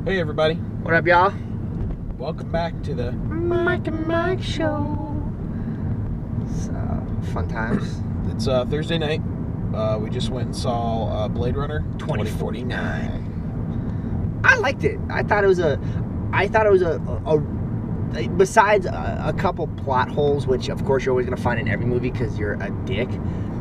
Hey everybody, What up, y'all? welcome back to the Mike and Mike Show. So, fun times. It's Thursday night. We just went and saw Blade Runner 2049. I liked it. I thought it was a besides a couple plot holes, which of course you're always gonna find in every movie because you're a dick.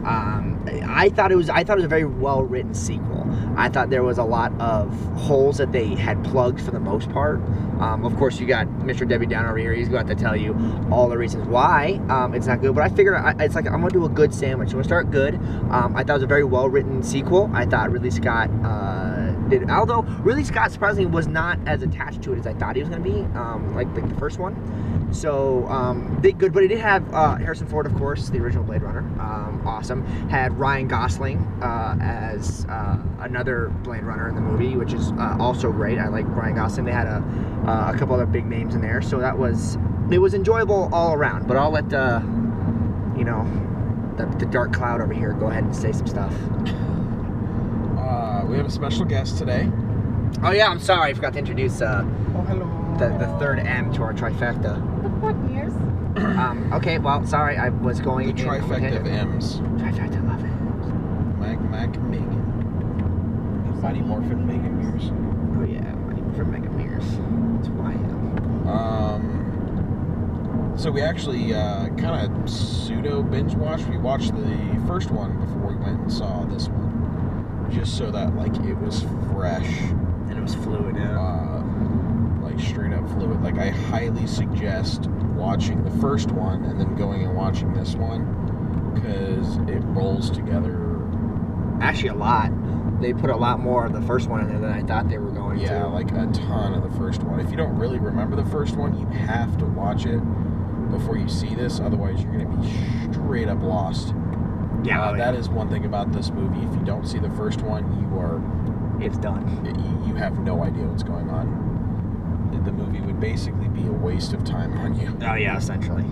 I thought it was a very well written sequel. I thought there was a lot of holes that they had plugged for the most part. Of course, you got Mr. Debbie Downer over here. He's going to have to tell you all the reasons why it's not good. But I figured it's like I'm going to do a good sandwich. I'm going to start good. I thought it was a very well written sequel. I thought Ridley Scott did, although Ridley Scott surprisingly was not as attached to it as I thought he was going to be, like the first one. So did good, but it did have Harrison Ford, of course, the original Blade Runner. Awesome. Had Ryan Gosling as another Blade Runner in the movie, which is also great. I like Ryan Gosling. They had a couple other big names in there, so it was enjoyable all around. But I'll let the dark cloud over here go ahead and say some stuff. We have a special guest today. Oh yeah, I'm sorry, I forgot to introduce Oh, hello. the third M to our trifecta. What years? Okay, well, sorry, I was going The trifecta of M's. Trifecta, love it. Mac and Megan. Mighty Morphin Megan Mears. Oh yeah, money for Mega Mears. That's who I am. So we actually kind of pseudo binge watched. We watched the first one before we went and saw this one, just so that like it was fresh. And it was fluid, yeah. Like straight up fluid. Like I highly suggest watching the first one and then going and watching this one because it rolls together. Actually, a lot. They put a lot more of the first one in there than I thought they were going to. Yeah, like a ton of the first one. If you don't really remember the first one, you have to watch it before you see this. Otherwise, you're going to be straight up lost. Yeah, That is one thing about this movie. If you don't see the first one, it's done. you have no idea what's going on. The movie would basically be a waste of time on you. Oh yeah, essentially.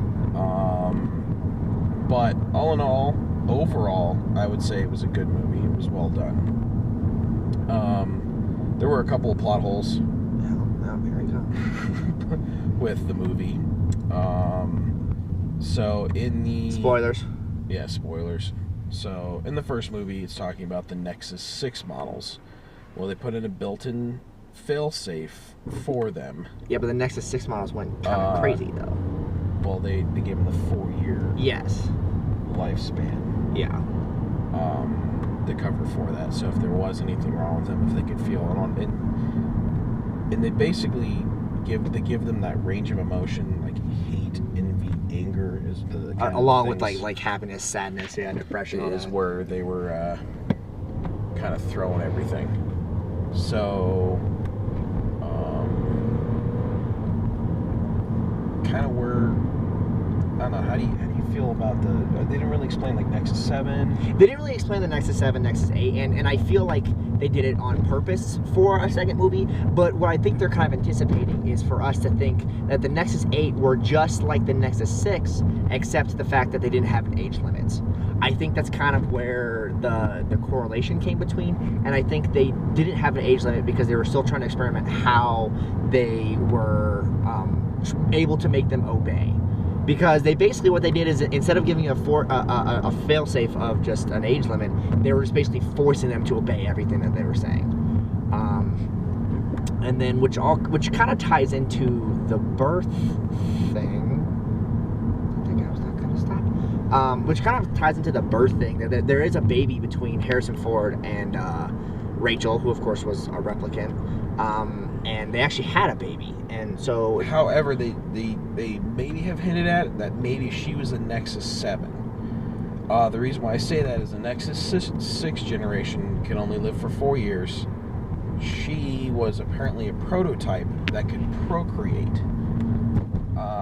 But all in all, overall, I would say it was a good movie. It was well done. There were a couple of plot holes Oh, here we go. with the movie. So in the Spoilers. Yeah, spoilers. So in the first movie, it's talking about the Nexus 6 models. Well, they put in a built-in fail-safe for them. Yeah, but the Nexus 6 models went kind of crazy though. Well, they gave them the 4-year Yes. lifespan. Yeah. The cover for that. So if there was anything wrong with them, if they could feel it and they basically give them that range of emotion, like hate, envy, anger, is the kind Along of with things, like happiness, sadness, yeah, depression. all is that. where they were kind of throwing everything. So kind of where I don't know, how do you feel about the they didn't really explain like Nexus 7. They didn't really explain the Nexus 7, Nexus 8, and I feel like they did it on purpose for a second movie, but what I think they're kind of anticipating is for us to think that the Nexus 8 were just like the Nexus 6, except the fact that they didn't have an age limit. I think that's kind of where the correlation came between, and I think they didn't have an age limit because they were still trying to experiment how they were able to make them obey. Because they basically, what they did is instead of giving a fail-safe of just an age limit, they were just basically forcing them to obey everything that they were saying. And then which kind of ties into the birth thing. I think I was not going to stop. Which kind of ties into the birth thing. There is a baby between Harrison Ford and Rachel, who of course was a replicant. And they actually had a baby, and so. However, they maybe have hinted at it that maybe she was a Nexus 7. The reason why I say that is the Nexus 6 generation can only live for 4 years. She was apparently a prototype that could procreate.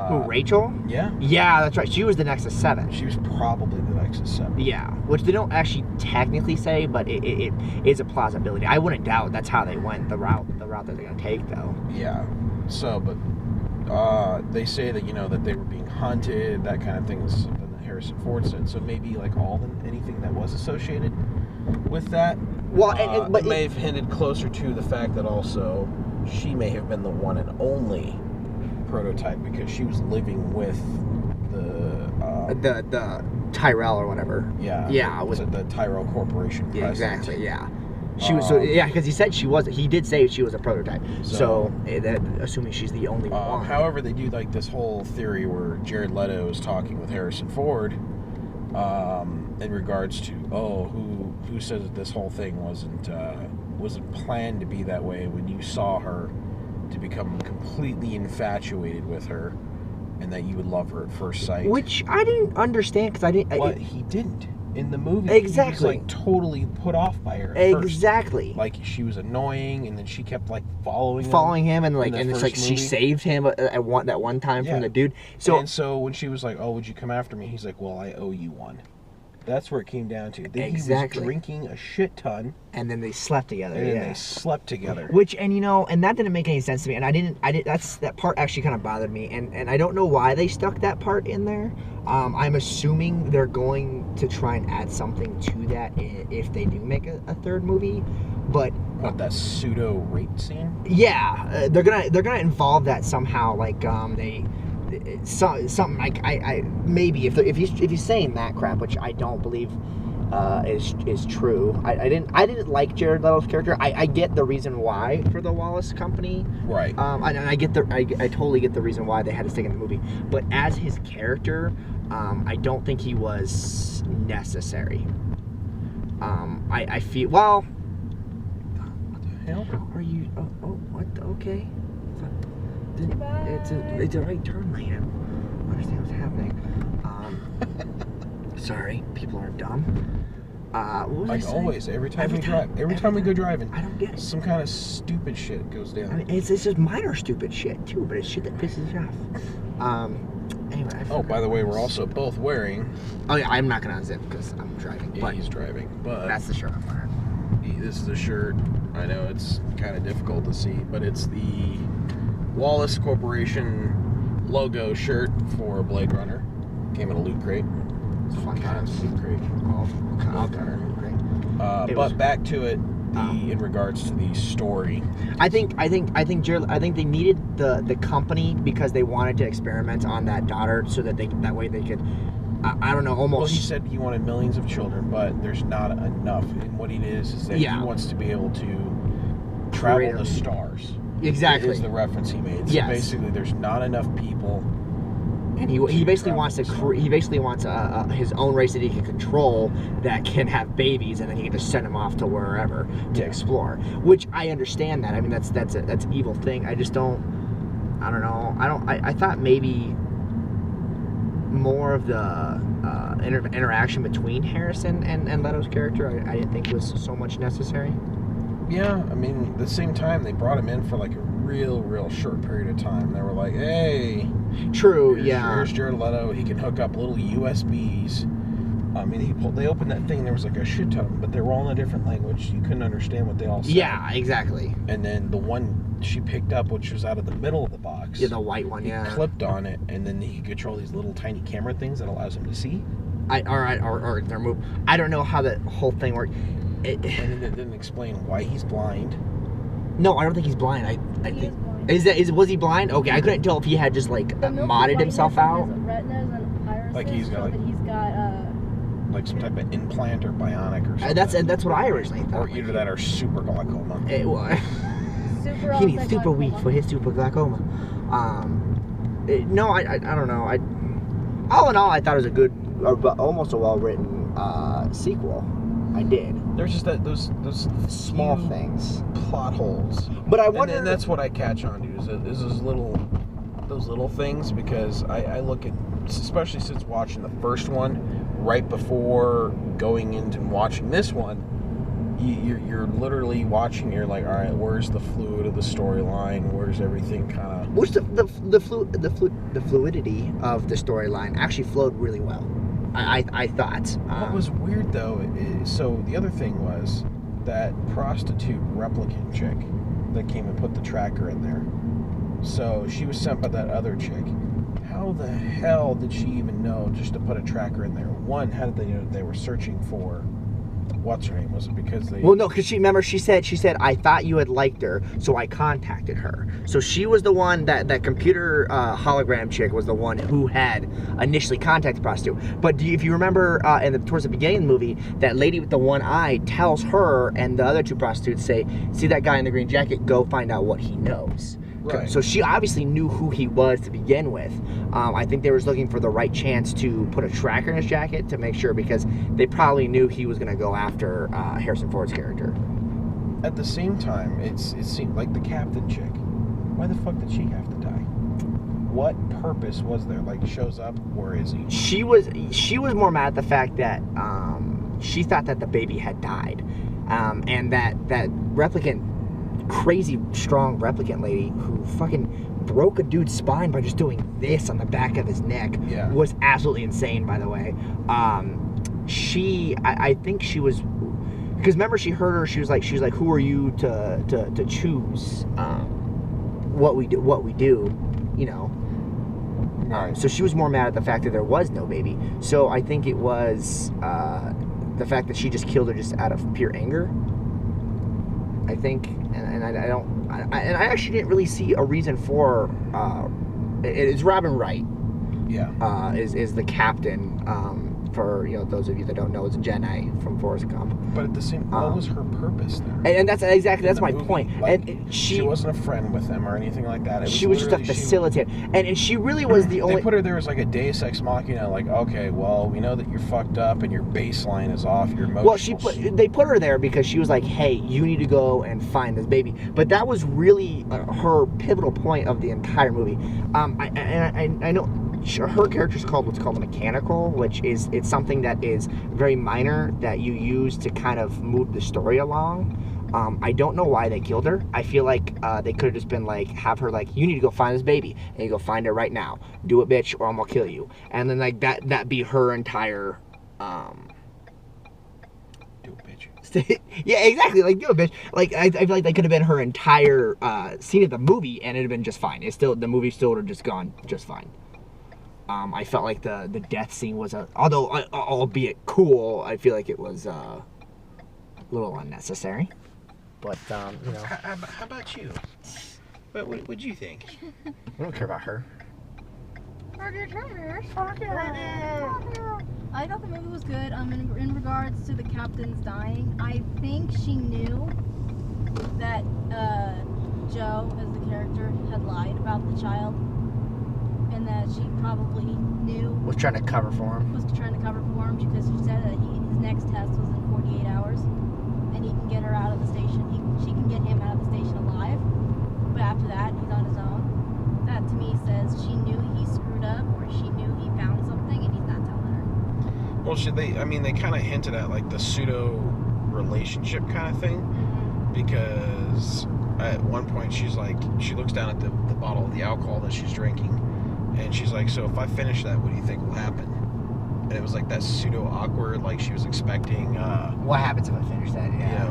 Who, Rachel? Yeah. Yeah, that's right. She was the Nexus 7. She was probably the Nexus 7. Yeah, which they don't actually technically say, but it is a plausibility. I wouldn't doubt that's how they went, the route that they're going to take, though. Yeah. So, but they say that, that they were being hunted, that kind of thing was something that Harrison Ford said. So maybe like anything that was associated with that Well, but it may have hinted closer to the fact that also she may have been the one and only prototype because she was living with the Tyrell or whatever. Yeah. Was it the Tyrell Corporation president? Yeah, exactly. Yeah. She was because he said she was. He did say she was a prototype. So assuming she's the only one. However, they do like this whole theory where Jared Leto is talking with Harrison Ford, in regards to who says that this whole thing wasn't planned to be that way when you saw her, to become completely infatuated with her, and that you would love her at first sight. Which I didn't understand because I didn't. But he didn't. In the movie, exactly. He was like totally put off by her. Exactly. First. Like she was annoying, and then she kept like following him, and it's like she saved him at one time from the dude. So when she was like, "Oh, would you come after me?" He's like, "Well, I owe you one." That's where it came down to. Then he was drinking a shit ton, and then they slept together. They slept together. Which and that didn't make any sense to me, and I didn't. That part actually kind of bothered me, and I don't know why they stuck that part in there. I'm assuming they're going to try and add something to that if they do make a third movie, but that pseudo rape scene. Yeah, they're gonna involve that somehow, like something like I maybe if he's saying that crap, which I don't believe is true. I didn't like Jared Leto's character. I get the reason why for the Wallace Company, right? And I totally get the reason why they had to stick in the movie. But as his character, I don't think he was necessary. I feel well. What the hell are you? Oh, what? Okay. It's a right turn lane. I don't understand what's happening. Sorry, people are dumb. What was like always, every time we go driving, I don't get it. Some kind of stupid shit goes down. I mean, it's just minor stupid shit too, but it's shit that pisses you off. Anyway. By the way, we're also both wearing. Oh yeah, I'm not gonna unzip because I'm driving. Yeah, he's driving, but that's the shirt I'm wearing. This is a shirt. I know it's kind of difficult to see, but it's the Wallace Corporation logo shirt for Blade Runner. Came in a loot crate. It's fun kind of loot crate. But back to it. In regards to the story, I think they needed the company because they wanted to experiment on that daughter so that that way they could. I don't know, almost. Well, he said he wanted millions of children, but there's not enough. And what it is that he wants to be able to travel the stars. Exactly. Is the reference he made. So basically, there's not enough people. And he basically wants his own race that he can control that can have babies, and then he can just send them off to wherever to explore. Which I understand that. I mean, that's an evil thing. I just don't. I don't know. I thought maybe more of the interaction between Harrison and Leto's character. I didn't think was so much necessary. Yeah, I mean, at the same time, they brought him in for like a real short period of time. They were like, hey, here's Jared Leto. He can hook up little USBs. I mean, they opened that thing. There was like a shit ton, but they were all in a different language. You couldn't understand what they all said. Yeah, exactly. And then the one she picked up, which was out of the middle of the box. Yeah, the white one. He clipped on it, and then he could control these little tiny camera things that allows him to see. Or their move. I don't know how that whole thing worked. And then it didn't explain why he's blind. No, I don't think he's blind. I think was he blind? Okay, I couldn't tell if he had just like modded himself out. Retinas and irises, like he's got like some type of implant or bionic or something. That's what I originally thought. Or either that or super glaucoma. It was. He needs super weak for his super glaucoma. No, I don't know. All in all, I thought it was a good, almost a well-written sequel. I did. There's just those small things, plot holes. But I wonder. And that's what I catch on to is those little things, because I look at, especially since watching the first one right before going into watching this one, you're literally watching. You're like, all right, where's the fluid of the storyline? Where's everything kind of? Which the fluidity of the storyline actually flowed really well. I thought. What was weird though so the other thing was that prostitute replicant chick that came and put the tracker in there. So she was sent by that other chick. How the hell did she even know just to put a tracker in there? One, how did they know they were searching for what's her name? Was it because they? Well, no, because she said I thought you had liked her, so I contacted her. So she was the one that computer hologram chick was the one who had initially contacted the prostitute. But if you remember, towards the beginning of the movie, that lady with the one eye tells her and the other two prostitutes, say, "See that guy in the green jacket? Go find out what he knows." Right. So she obviously knew who he was to begin with. I think they were looking for the right chance to put a tracker in his jacket to make sure, because they probably knew he was going to go after Harrison Ford's character. At the same time, it seemed like the captain chick. Why the fuck did she have to die? What purpose was there? Like, shows up, where is he? She was more mad at the fact that she thought that the baby had died, and that replicant, crazy strong replicant lady who fucking broke a dude's spine by just doing this on the back of his neck was absolutely insane, by the way. I think she was, because remember, she heard her, she was like, who are you to choose what we do, you know. Right. So she was more mad at the fact that there was no baby. So I think it was the fact that she just killed her just out of pure anger, I think, and I actually didn't really see a reason for. It's Robin Wright. Yeah. Is the captain. For those of you that don't know, it's Jenny from Forrest Gump. But at the same, what was her purpose there? And that's my movie? point. Like, and she wasn't a friend with them or anything like that. She was just a facilitator, and she really was the only. They put her there as like a Deus Ex Machina, like, okay, well, we know that you're fucked up and your baseline is off, your emotional. Well, they put her there because she was like, hey, you need to go and find this baby. But that was really her pivotal point of the entire movie. I know. Her character's called what's called a mechanical, which is it's something that is very minor that you use to kind of move the story along. I don't know why they killed her. I feel like they could have just been like, have her like, you need to go find this baby, and you go find her right now. Do it, bitch, or I'm gonna kill you. And then like that be her entire. Do it, bitch. Yeah, exactly. Like, do it, bitch. Like I feel like that could have been her entire scene of the movie, and it'd have been just fine. The movie still would have just gone just fine. I felt like the death scene was although albeit cool, I feel like it was a little unnecessary. But How about you? What'd you think? I don't care about her. I thought the movie was good. In regards to the captain's dying, I think she knew that Joe, as the character, had lied about the child. And that she probably knew Was trying to cover for him because she said that his next test was in 48 hours, and he can get her out of the station. She can get him out of the station alive, but after that, he's on his own. That to me says she knew he screwed up, or she knew he found something, and he's not telling her. Well, they kind of hinted at like the pseudo relationship kind of thing, because at one point she looks down at the bottle of the alcohol that she's drinking. And she's like, so if I finish that, what do you think will happen? And it was like that pseudo awkward, like she was expecting. What happens if I finish that? Yeah.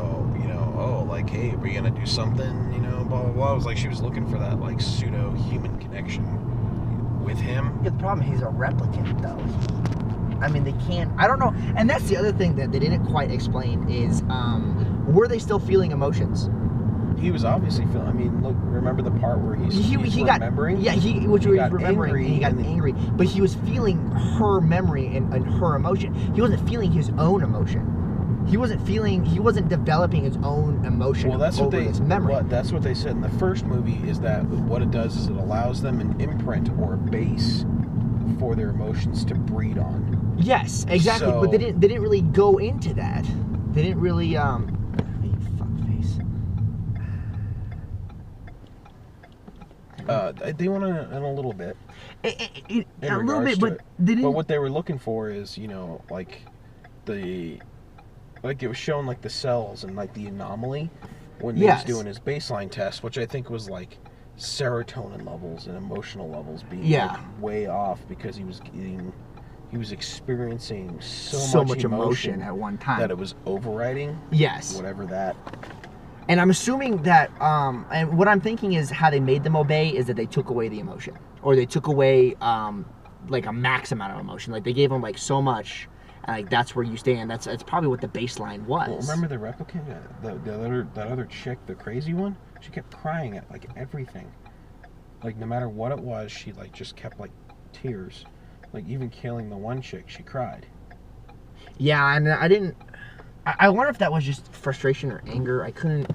Like, hey, are we gonna do something? Blah blah blah. It was like she was looking for that like pseudo human connection with him. Yeah, the problem, he's a replicant though. I mean, they can't. I don't know. And that's the other thing that they didn't quite explain is, were they still feeling emotions? He was obviously feeling. I mean, look. Remember the part where he's remembering? Yeah, he was remembering, and he got angry. But he was feeling her memory and her emotion. He wasn't feeling his own emotion. He wasn't developing his own emotion. Well, that's his memory. That's what they said in the first movie. Is that what it does? Is it allows them an imprint or a base for their emotions to breed on. Yes, exactly. So, but they didn't really go into that. They didn't really They went in a little bit. A little bit, but they didn't. But what they were looking for is, like it was showing like the cells and like the anomaly when he was doing his baseline test, which I think was like serotonin levels and emotional levels being like, way off because he was experiencing so much emotion at one time that it was overriding. Yes. Whatever that. And I'm assuming that, and what I'm thinking is how they made them obey is that they took away the emotion. Or they took away, like, a max amount of emotion. Like, they gave them, like, so much Like that's where you stand. That's probably what the baseline was. Well, remember the replicant, that other chick, the crazy one? She kept crying at like everything. Like no matter what it was, she like just kept like tears. Like even killing the one chick, she cried. Yeah, and I wonder if that was just frustration or anger. I couldn't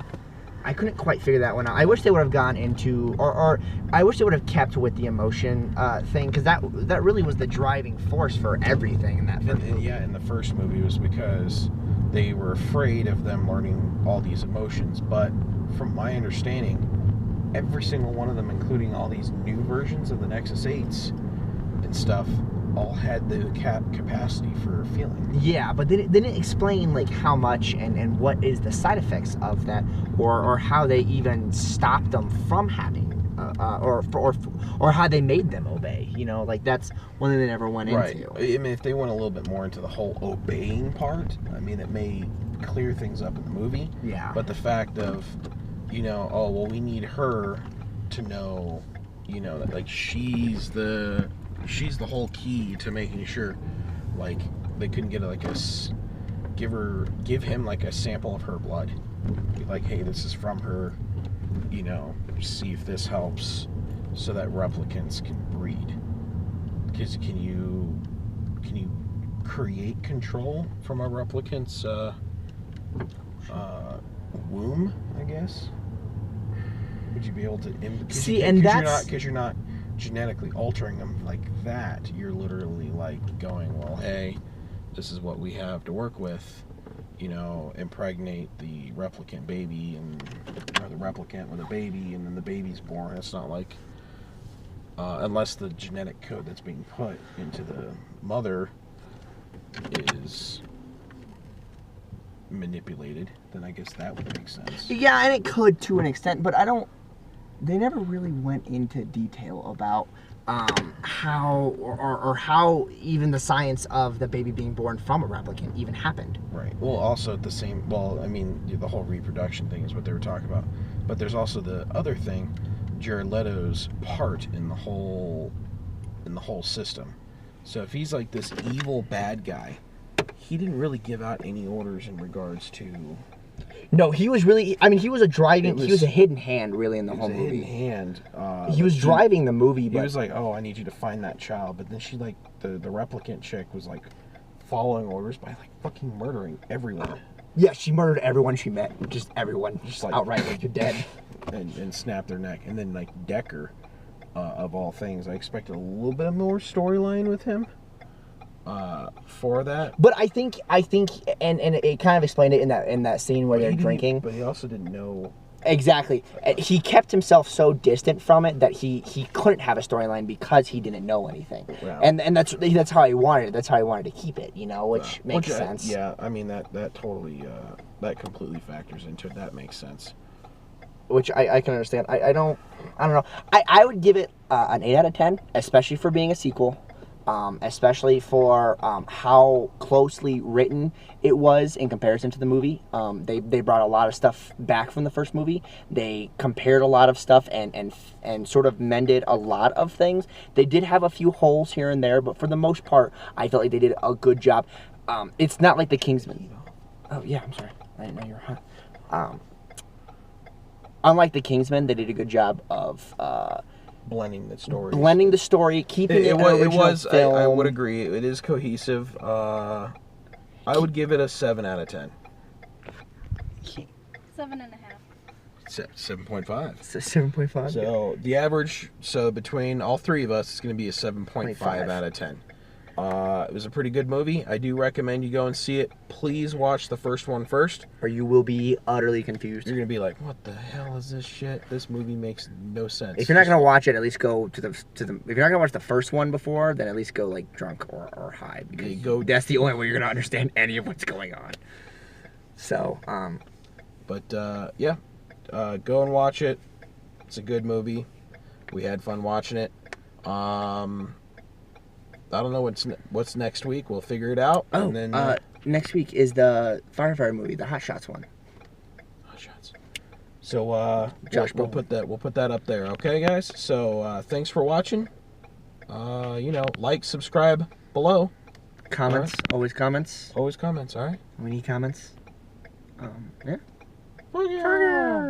quite figure that one out. I wish they would have gone into, or I wish they would have kept with the emotion thing, because that really was the driving force for everything in that first movie. Yeah, in the first movie it was because they were afraid of them learning all these emotions. But from my understanding, every single one of them, including all these new versions of the Nexus 8s and stuff, all had the capacity for feeling. Yeah, but they didn't explain like how much and what is the side effects of that, or how they even stopped them from having, or how they made them obey. You know, like that's one thing they never went into. I mean, if they went a little bit more into the whole obeying part, I mean, it may clear things up in the movie. Yeah. But the fact of, you know, oh well, we need her to know, you know, that like she's the whole key to making sure, like, they couldn't get like give him like a sample of her blood, be like, hey, this is from her, you know, see if this helps so that replicants can breed. Because can you create control from a replicant's womb, I guess? Would you be able to see? And that's because you're not genetically altering them like that. You're literally like going, well, hey, this is what we have to work with, you know, impregnate the replicant baby, or the replicant with a baby, and then the baby's born. It's not like unless the genetic code that's being put into the mother is manipulated, then I guess that would make sense. Yeah, and it could to an extent, but they never really went into detail about how or how even the science of the baby being born from a replicant even happened. Right. Well, also I mean, the whole reproduction thing is what they were talking about. But there's also the other thing, Jared Leto's part in the whole system. So if he's like this evil bad guy, he didn't really give out any orders in regards to. No, he was really. I mean, he was a hidden hand, really, in the whole movie. Hidden hand. He was driving the movie, but he was like, "Oh, I need you to find that child." But then she, like, the replicant chick was like following orders by like fucking murdering everyone. Yeah, she murdered everyone she met, just everyone, just like outright, like you're dead, and snapped their neck. And then like Decker, of all things, I expected a little bit more storyline with him. For that, but I think, and it kind of explained it in that scene where they're drinking. But he also didn't know exactly. He kept himself so distant from it that he couldn't have a storyline because he didn't know anything. Wow. And that's how he wanted it. That's how he wanted to keep it. You know, which makes sense. Yeah, I mean that totally that completely factors into it. That makes sense. Which I can understand. I don't know. I would give it an 8 out of 10, especially for being a sequel. Especially for how closely written it was in comparison to the movie. They brought a lot of stuff back from the first movie. They compared a lot of stuff and sort of mended a lot of things. They did have a few holes here and there, but for the most part, I felt like they did a good job. It's not like The Kingsman. Oh yeah, I'm sorry. I didn't know you were hot. Unlike The Kingsman, they did a good job of blending the story, keeping it was film. I would agree, it is cohesive. I would give it a 7 out of 10. 7.5. 7.5. 7.5. So the average, between all three of us, it's going to be a 7.5 out of 10. It was a pretty good movie. I do recommend you go and see it. Please watch the first one first, or you will be utterly confused. You're gonna be like, "What the hell is this shit? This movie makes no sense." If you're not gonna watch it, at least go to the. If you're not gonna watch the first one before, then at least go like drunk or high, because that's the only way you're gonna understand any of what's going on. So, yeah, go and watch it. It's a good movie. We had fun watching it. I don't know what's next week. We'll figure it out. Oh, and then next week is the firefighter movie, the Hot Shots one. Hot Shots. So we'll put that up there. Okay, guys. So thanks for watching. Like, subscribe below. Comments. Always comments. Always comments, all right? We need comments. Yeah. Fuck yeah.